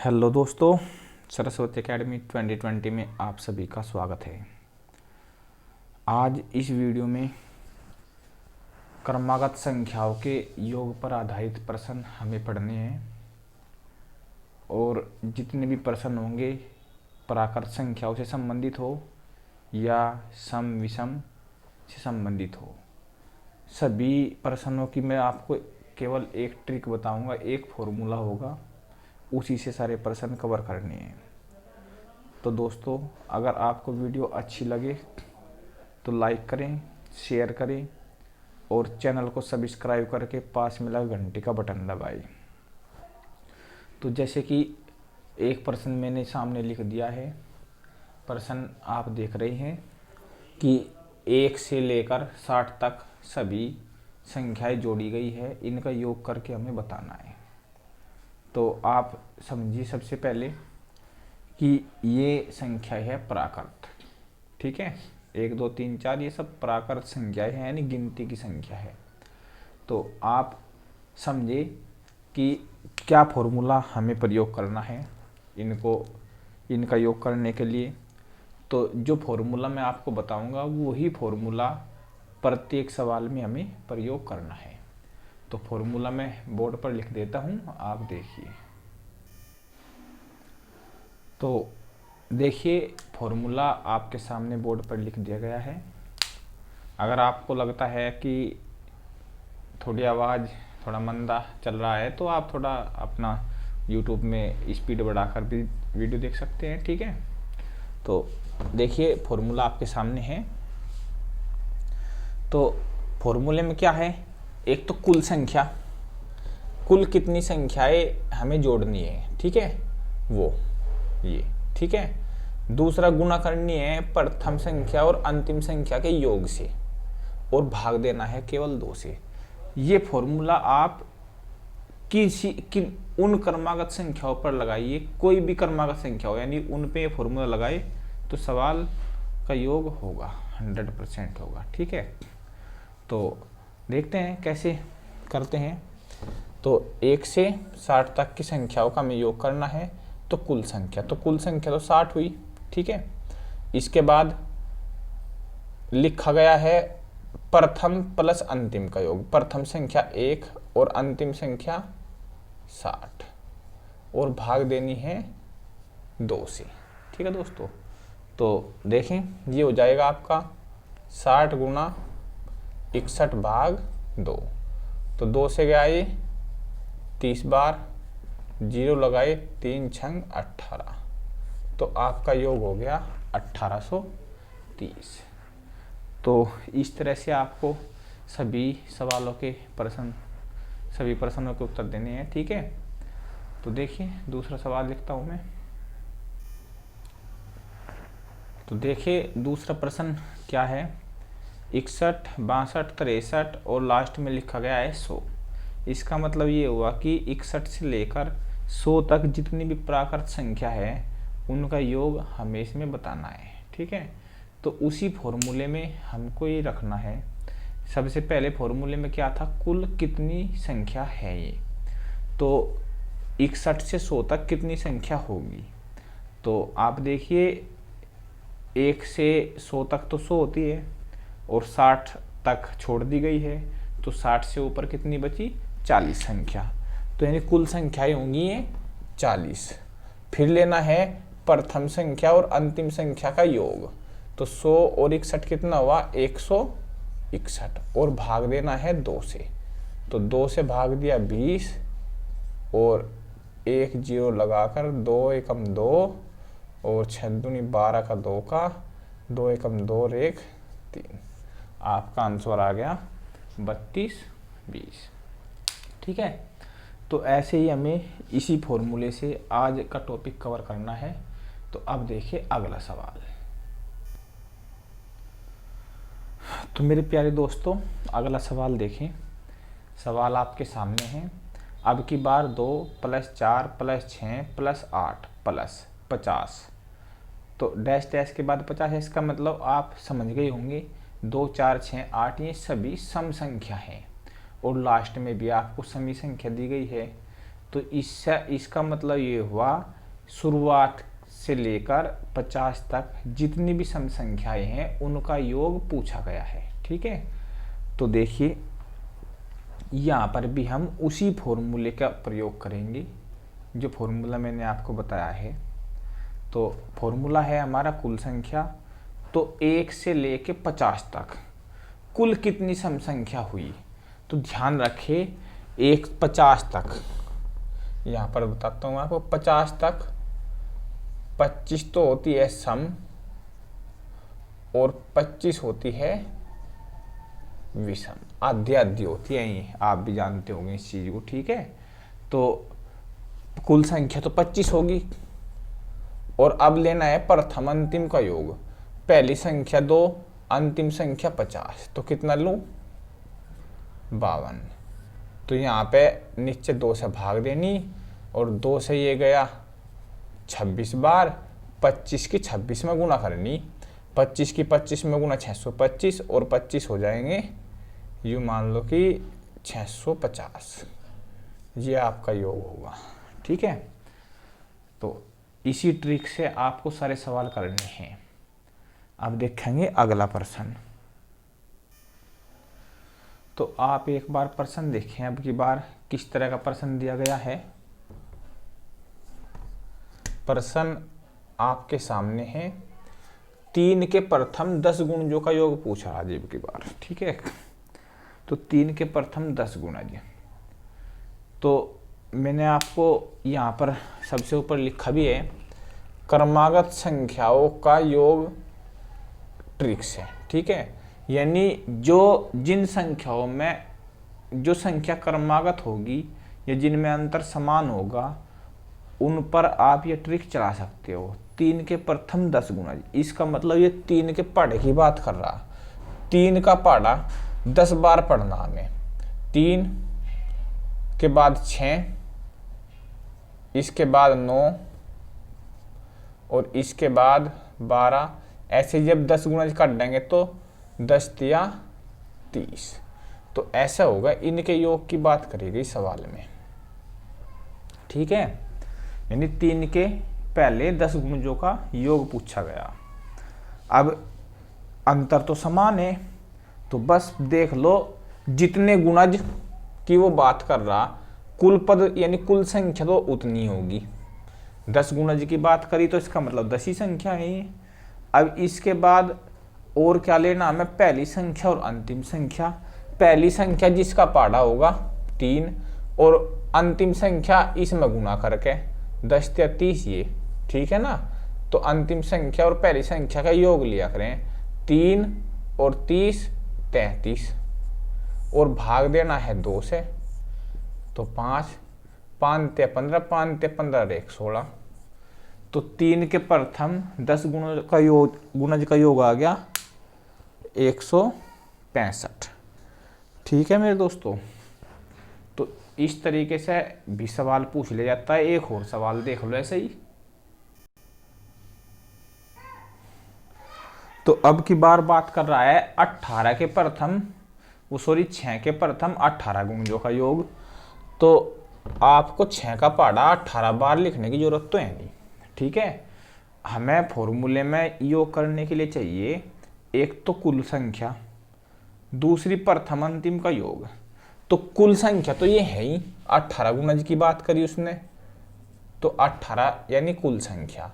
Hello दोस्तों, Saraswati academy 2020 में आप सभी का स्वागत है। आज इस वीडियो में क्रमागत संख्याओं के योग पर आधारित प्रश्न हमें पढ़ने हैं और जितने भी प्रश्न होंगे प्राकृत संख्याओं से संबंधित हो या सम विषम से संबंधित हो, सभी प्रश्नों की मैं आपको केवल एक ट्रिक बताऊंगा, एक फॉर्मूला होगा, उसी से सारे प्रश्न कवर करने हैं। तो दोस्तों, अगर आपको वीडियो अच्छी लगे तो लाइक करें, शेयर करें और चैनल को सब्सक्राइब करके पास में लगा घंटे का बटन दबाएं। तो जैसे कि एक प्रश्न मैंने सामने लिख दिया है। प्रश्न आप देख रहे हैं कि 1 से लेकर 60 तक सभी संख्याएं जोड़ी गई है, इनका योग करके हमें बताना है। तो आप समझिए सबसे पहले कि ये संख्या है प्राकृत, ठीक है। 1 2 3 4 ये सब प्राकृत संख्याएं हैं, यानी गिनती की संख्या है। तो आप समझे कि क्या फॉर्मूला हमें प्रयोग करना है इनका योग करने के लिए। तो जो फॉर्मूला मैं आपको बताऊंगा वही फॉर्मूला प्रत्येक सवाल में हमें प्रयोग करना है। तो फॉर्मूला मैं बोर्ड पर लिख देता हूँ, आप देखिए। तो देखिए, फॉर्मूला आपके सामने बोर्ड पर लिख दिया गया है। अगर आपको लगता है कि थोड़ी आवाज़ थोड़ा मंदा चल रहा है तो आप थोड़ा अपना YouTube में स्पीड बढ़ाकर भी वीडियो देख सकते हैं, ठीक है। तो देखिए, फॉर्मूला आपके सामने है। तो फॉर्मूले में क्या है, एक तो कुल संख्या, कुल कितनी संख्याएं हमें जोड़नी है, ठीक है, वो ये, ठीक है। दूसरा, गुणा करनी है प्रथम संख्या और अंतिम संख्या के योग से और भाग देना है केवल 2 से। ये फॉर्मूला आप उन क्रमागत संख्याओं पर लगाइए, कोई भी क्रमागत संख्या हो, यानी उन पे फॉर्मूला लगाए तो सवाल का योग होगा, 100% होगा, ठीक है। तो देखते हैं कैसे करते हैं। तो 1 से 60 तक की संख्याओं का हमें योग करना है। तो कुल संख्या तो 60 हुई, ठीक है। इसके बाद लिखा गया है प्रथम प्लस अंतिम का योग, प्रथम संख्या 1 और अंतिम संख्या 60 और भाग देनी है 2 से, ठीक है दोस्तों। तो देखें, ये हो जाएगा आपका 60 गुना 61 भाग 2। तो 2 से गया ये 30 बार, 0 लगाए, 3 छंग 18, तो आपका योग हो गया 1830। तो इस तरह से आपको सभी सवालों के सभी प्रश्नों के उत्तर देने हैं, ठीक है। तो देखिए, दूसरा सवाल लिखता हूं मैं। तो देखिए, दूसरा प्रश्न क्या है, 61 62 63 और लास्ट में लिखा गया है 100। इसका मतलब ये हुआ कि 61 से लेकर 100 तक जितनी भी प्राकृत संख्या है उनका योग हमें इसमें बताना है, ठीक है। तो उसी फॉर्मूले में हमको ये रखना है। सबसे पहले फॉर्मूले में क्या था, कुल कितनी संख्या है ये, तो 61 से 100 तक कितनी संख्या होगी। तो आप देखिए, 1 से 100 तक तो 100 होती है और 60 तक छोड़ दी गई है, तो 60 से ऊपर कितनी बची, 40 संख्या। तो यानी कुल संख्याएं होंगी ये 40। फिर लेना है प्रथम संख्या और अंतिम संख्या का योग। तो 100 और 61 कितना हुआ, 161 और भाग देना है 2 से। तो 2 से भाग दिया 20 और 1 0 लगाकर 2 एकम 2 और 6 दूनी 12 का 2 का 2 एकम 2 और 1 3। आपका आंसर आ गया 32 20, ठीक है। तो ऐसे ही हमें इसी फॉर्मूले से आज का टॉपिक कवर करना है। तो अब देखिए अगला सवाल। तो मेरे प्यारे दोस्तों, अगला सवाल देखें। सवाल आपके सामने है। अब की बार 2 + 4 + 6 + 8 + 50। तो डैश डैश के बाद 50 है, इसका मतलब आप समझ गए होंगे 2 4 6 8 ये सभी सम संख्या हैं और लास्ट में भी आपको समी संख्या दी गई है। तो इससे इसका मतलब ये हुआ शुरुआत से लेकर 50 तक जितनी भी सम संख्याएं हैं उनका योग पूछा गया है। ठीक है, तो देखिए यहाँ पर भी हम उसी फॉर्मूले का प्रयोग करेंगे जो फॉर्मूला मैंने आपको बताया है। तो फॉर्मूला है हमारा कुल संख्या, तो 1 से लेके 50 तक कुल कितनी सम संख्या हुई, तो ध्यान रखें 1 50 तक, यहाँ पर बताता हूँ आपको 50 तक 25 तो होती है सम और 25 होती है विषम, आधी आधी होती है, ये आप भी जानते होंगे इस चीज को। ठीक है, तो कुल संख्या तो 25 होगी और अब लेना है प्रथम अंतिम का योग। पहली संख्या 2, अंतिम संख्या 50, तो कितना लूं 52। तो यहाँ पे नीचे 2 से भाग देनी और 2 से ये गया 26 बार, 25 की 26 में गुना करनी, 25 की 25 में गुना 625 और 25 हो जाएंगे यूँ मान लो कि 650, ये आपका योग होगा। ठीक है, तो इसी ट्रिक से आपको सारे सवाल करने हैं। अब देखेंगे अगला प्रश्न। तो आप एक बार प्रश्न देखें, अब की बार किस तरह का प्रश्न दिया गया है। प्रश्न आपके सामने है, 3 के प्रथम 10 गुणजों का योग पूछा आज अब की बार। ठीक है, तो 3 के प्रथम 10 गुणज, तो मैंने आपको यहाँ पर सबसे ऊपर लिखा भी है क्रमागत संख्याओं का योग ट्रिक्स है। ठीक है, यानी जो जिन संख्याओं में जो संख्या क्रमागत होगी या जिनमें अंतर समान होगा उन पर आप ये ट्रिक चला सकते हो। 3 के प्रथम 10 गुणज, इसका मतलब ये 3 के पढ़े की बात कर रहा। 3 का पढ़ा 10 बार पढ़ना हमें, 3 के बाद 6, इसके बाद 9 और इसके बाद 12, ऐसे जब 10 गुणज कर देंगे तो 10 तिया 30, तो ऐसा होगा। इनके योग की बात करेगी सवाल में। ठीक है, यानी 3 के पहले 10 गुणजों का योग पूछा गया। अब अंतर तो समान है, तो बस देख लो जितने गुणज की वो बात कर रहा, कुल पद यानी कुल संख्या तो उतनी होगी। 10 गुणज की बात करी तो इसका मतलब 10 ही संख्या है ये। अब इसके बाद और क्या लेना हमें, पहली संख्या और अंतिम संख्या। पहली संख्या जिसका पढ़ा होगा 3 और अंतिम संख्या इसमें गुना करके 10 या 30 ये। ठीक है ना, तो अंतिम संख्या और पहली संख्या का योग लिया करें, 3 और 30 33 और भाग देना है 2 से, तो 5 5 ते 15 5 ते 15 1 16, तो 3 के प्रथम 10 गुणज का योग आ गया 165। ठीक है मेरे दोस्तों, तो इस तरीके से भी सवाल पूछ लिया जाता है। एक और सवाल देख लो ऐसे ही। तो अब की बार बात कर रहा है 18 के प्रथम 6 के प्रथम 18 गुणजों का योग। तो आपको 6 का पढ़ा 18 बार लिखने की जरूरत तो है नहीं। ठीक है, हमें फॉर्मूले में योग करने के लिए चाहिए एक तो कुल संख्या, दूसरी प्रथम अंतिम का योग। तो कुल संख्या तो ये है ही, 18 गुणज की बात करी उसने, तो 18 यानी कुल संख्या।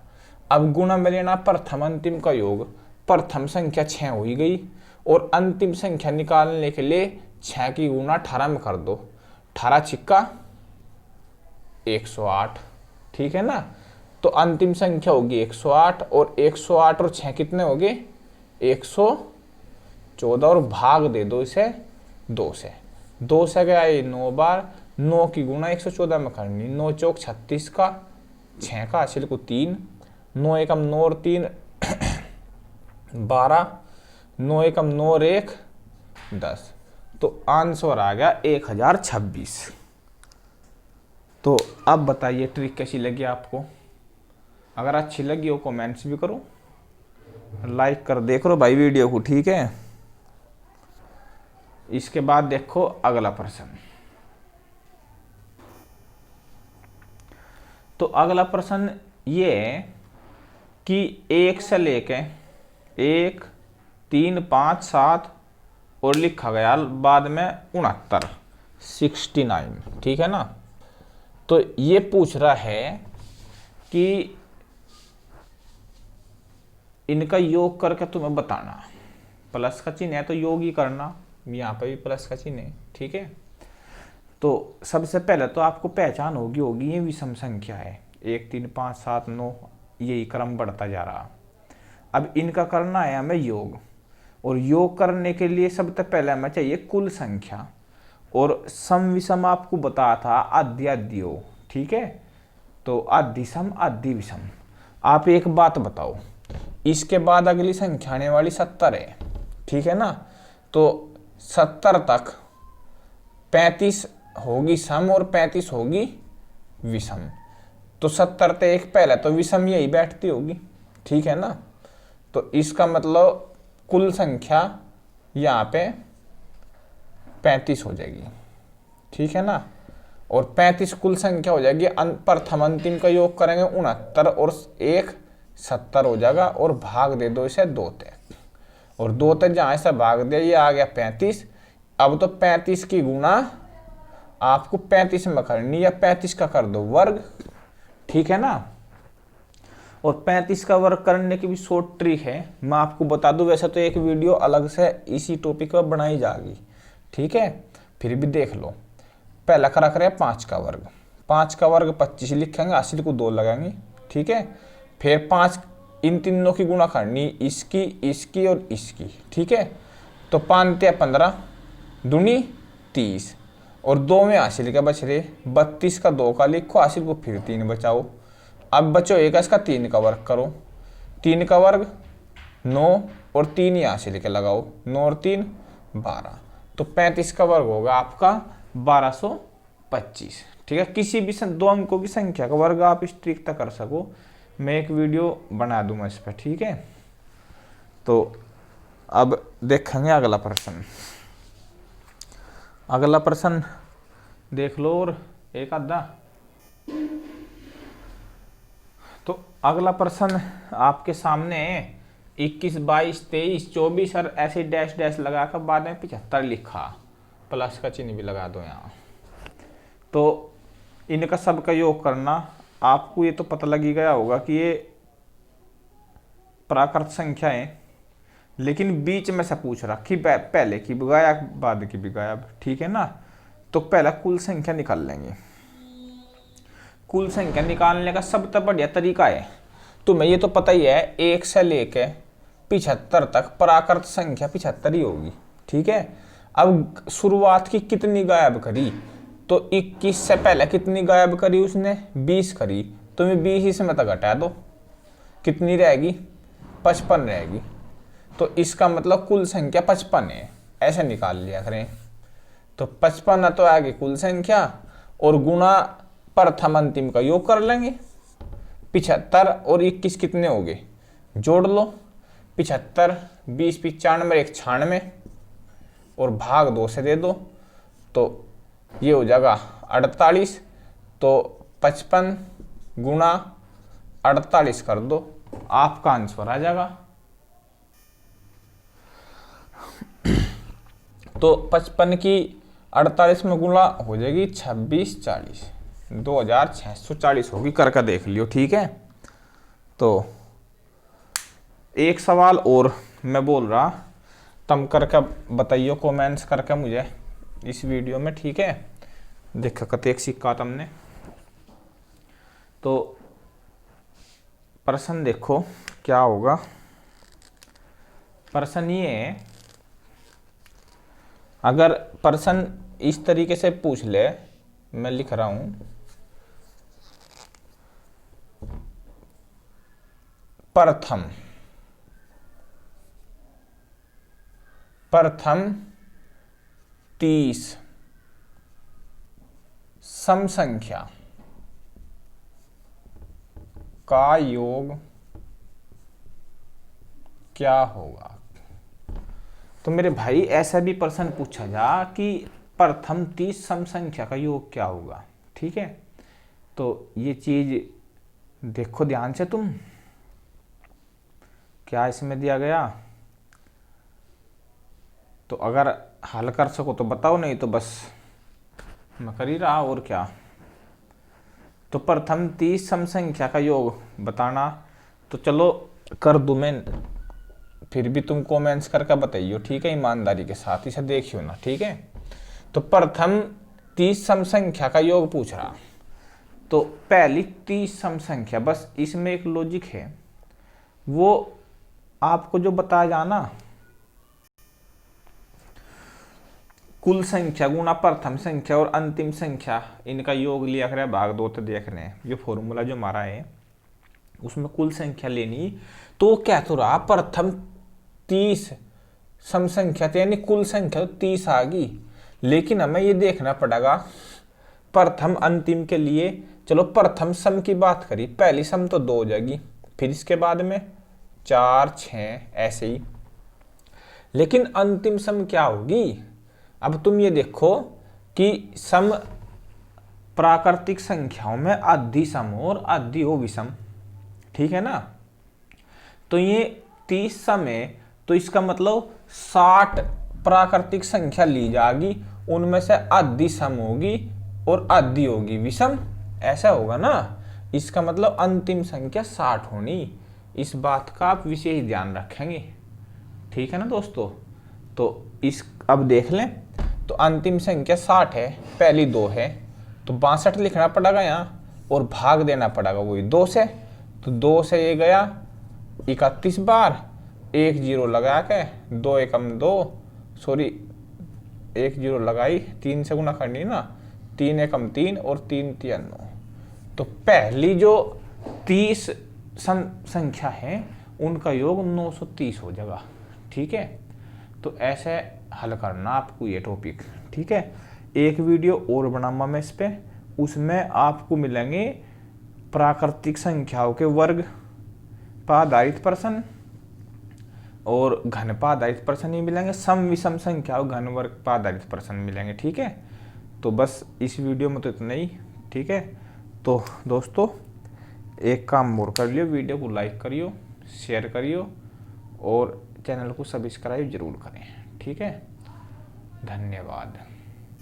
अब गुणा में लेना प्रथम अंतिम का योग, प्रथम संख्या 6 हो ही गई और अंतिम संख्या निकालने के लिए 6 की गुणा 18 में कर दो, 18 छिक्का 108। ठीक है ना, तो अंतिम संख्या होगी 108 और 108 और 6 कितने हो गए 114 और भाग दे दो इसे 2 से। 2 से गया ये 9 बार, 9 की गुणा 114 में करनी, 9 चौक 36 का, 6 का हासिल को 3, 9 एकम 9 और 3 12, 9 एकम 9 और 1 10, तो आंसर आ गया 1026। तो अब बताइए ट्रिक कैसी लगी आपको। अगर अच्छी लगी हो कमेंट्स भी करो, लाइक कर देख लो भाई वीडियो को। ठीक है, इसके बाद देखो अगला प्रश्न। तो अगला प्रश्न ये है कि 1 से लेके 1, 3, 5, 7 और लिखा गया बाद में 69, ठीक है ना। तो ये पूछ रहा है कि इनका योग करके तुम्हें बताना। प्लस का चिन्ह है तो योग ही करना, यहाँ पे भी प्लस का चिन्ह है, ठीक है। तो सबसे पहले तो आपको पहचान होगी ये विषम संख्या है, 1, 3, 5, 7, 9 यही क्रम बढ़ता जा रहा। अब इनका करना है हमें योग, और योग करने के लिए सबसे पहले हमें चाहिए कुल संख्या, और सम विषम आपको बताया था आदि आदि हो, ठीक है। तो आदि सम आदि विषम। आप एक बात बताओ, इसके बाद अगली संख्या आने वाली 70 है, ठीक है ना। तो 70 तक 35 होगी सम और 35 होगी विषम। तो 70 ते एक पहले तो विषम यही बैठती होगी, ठीक है ना। तो इसका मतलब कुल संख्या यहाँ पे 35 हो जाएगी, ठीक है ना। और 35 कुल संख्या हो जाएगी। प्रथम अंतिम का योग करेंगे 69 और 1 70 हो जाएगा, और भाग दे दो इसे 2 ते, और 2 ते जहाँ से भाग दिया ये आ गया 35। अब तो 35 की गुणा आपको 35 में करनी, या 35 का कर दो वर्ग, ठीक है ना। और 35 का वर्ग करने की भी शॉर्ट ट्रिक है, मैं आपको बता दूं। वैसे तो एक वीडियो अलग से इसी टॉपिक पर बनाई जाएगी, ठीक है, फिर भी देख लो। पहला करा करें 5 का वर्ग, 5 का वर्ग 25 लिखेंगे, 80 को 2 लगाएंगे, ठीक है। फिर 5 इन तीनों की गुणा करनी, इसकी इसकी और इसकी, ठीक है। तो 5 ते 15 दूनी 30, और 2 में 80 लिखा बच रहे, 32 का 2 का लिखो, 80 को फिर 3 बचाओ। अब बचो एक, इसका 3 का वर्ग करो, 3 का वर्ग 9 और 3 यहाँ से लेके लगाओ, 9 और 3 12। तो 35 का वर्ग होगा आपका 1225, ठीक है। किसी भी 2 अंकों की संख्या का वर्ग आप इस ट्रिक तक कर सको, मैं एक वीडियो बना दूंगा इस पर, ठीक है। तो अब देखेंगे अगला प्रश्न। अगला प्रश्न देख लो और एक आधा। तो अगला प्रश्न आपके सामने 21, 22, 23, 24 और ऐसे डैश डैश लगाकर बाद में 75 लिखा, प्लस का चिन्ह भी लगा दो यहाँ। तो इनका सबका योग करना, आपको ये तो पता लग ही गया होगा कि ये प्राकृत संख्या है, लेकिन बीच में से पूछ रहा कि पहले की भी गायब बाद की भी गायब, ठीक है ना। तो पहला कुल संख्या निकाल लेंगे। कुल संख्या निकालने का सबसे बढ़िया तरीका है, तुम्हें ये तो पता ही है, 1 से लेके 75 तक प्राकृत संख्या 75 ही होगी, ठीक है। अब शुरुआत की कितनी गायब करी, तो 21 से पहले कितनी गायब करी उसने, 20 करी। तुम्हें 20 इसमें तक घटा दो, कितनी रहेगी, 55 रहेगी। तो इसका मतलब कुल संख्या 55 है, ऐसे निकाल लिया करें। तो 55 तो आगे कुल संख्या, और गुणा प्रथम अंतिम का योग कर लेंगे। 75 और 21 कितने हो गए, जोड़ लो, 75, 20, 95, 1 96, और भाग 2 से दे दो, तो ये हो जाएगा 48। तो 55 गुणा 48 कर दो, आपका आंसर आ जाएगा। तो 55 की 48 में गुणा हो जाएगी 26, 40, 2640 होगी, करके देख लियो, ठीक है। तो एक सवाल और मैं बोल रहा, तुम करके बताइयो कमेंट्स करके मुझे इस वीडियो में, ठीक है। देखो कते एक सिक्का तुमने। तो प्रश्न देखो क्या होगा। प्रश्न ये है, अगर प्रश्न इस तरीके से पूछ ले, मैं लिख रहा हूं, प्रथम 30 सम संख्या का योग क्या होगा। तो मेरे भाई ऐसा भी प्रश्न पूछा जा कि प्रथम 30 सम संख्या का योग क्या होगा, ठीक है। तो ये चीज देखो ध्यान से तुम, क्या इसमें दिया गया। तो अगर हल कर सको तो बताओ, नहीं तो बस मैं कर ही रहा और क्या। तो प्रथम 30 सम संख्या का योग बताना, तो चलो कर दूं मैं, फिर भी तुम कमेंट्स करके बताइयो, ठीक है, ईमानदारी के साथ इसे देखियो ना, ठीक है। तो प्रथम 30 सम संख्या का योग पूछ रहा, तो पहली 30 सम संख्या, बस इसमें एक लॉजिक है, वो आपको जो बताया जाना, कुल संख्या गुणा प्रथम संख्या और अंतिम संख्या, इनका योग लिया करे भाग 2 तो देख रहे हैं, ये फॉर्मूला जो हमारा है उसमें कुल संख्या लेनी। तो क्या तो रहा, प्रथम 30 सम संख्या तो यानी कुल संख्या तो 30 आ गई, लेकिन हमें ये देखना पड़ेगा प्रथम अंतिम के लिए। चलो प्रथम सम की बात करी, पहली सम तो 2 हो जाएगी, फिर इसके बाद में 4 6 ऐसे ही, लेकिन अंतिम सम क्या होगी। अब तुम ये देखो कि सम प्राकृतिक संख्याओं में आधी सम और आधी हो विषम, ठीक है ना। तो ये 30 सम है, तो इसका मतलब 60 प्राकृतिक संख्या ली जाएगी, उनमें से आधी सम होगी और आधी होगी विषम, ऐसा होगा ना। इसका मतलब अंतिम संख्या 60 होनी, इस बात का आप विशेष ध्यान रखेंगे, ठीक है ना दोस्तों। तो इस अब देख लें, तो अंतिम संख्या 60 है, पहली 2 है, तो 62 लिखना पड़ेगा यहाँ और भाग देना पड़ेगा वही 2 से। तो 2 से ये गया 31 बार, 1 0 लगा के 2 एकम 2, सॉरी 1 0 लगाई, 3 से गुना करनी ना, 3 एकम 3 और 3 3 9। तो पहली जो 30 संख्या है उनका योग 930 हो जाएगा, ठीक है। तो ऐसे हल करना आपको ये टॉपिक, ठीक है। एक वीडियो और बनाऊंगा मैं इस पे, उसमें आपको मिलेंगे प्राकृतिक संख्याओं के वर्ग पर आधारित प्रश्न और घन पर आधारित प्रश्न ही मिलेंगे, सम विषम संख्याओं घन वर्ग पर आधारित प्रश्न मिलेंगे, ठीक है। तो बस इस वीडियो में तो इतना ही, ठीक है। तो दोस्तों एक काम और कर लियो, वीडियो को लाइक करियो, शेयर करियो और चैनल को सब्सक्राइब जरूर करें, ठीक है। धन्यवाद।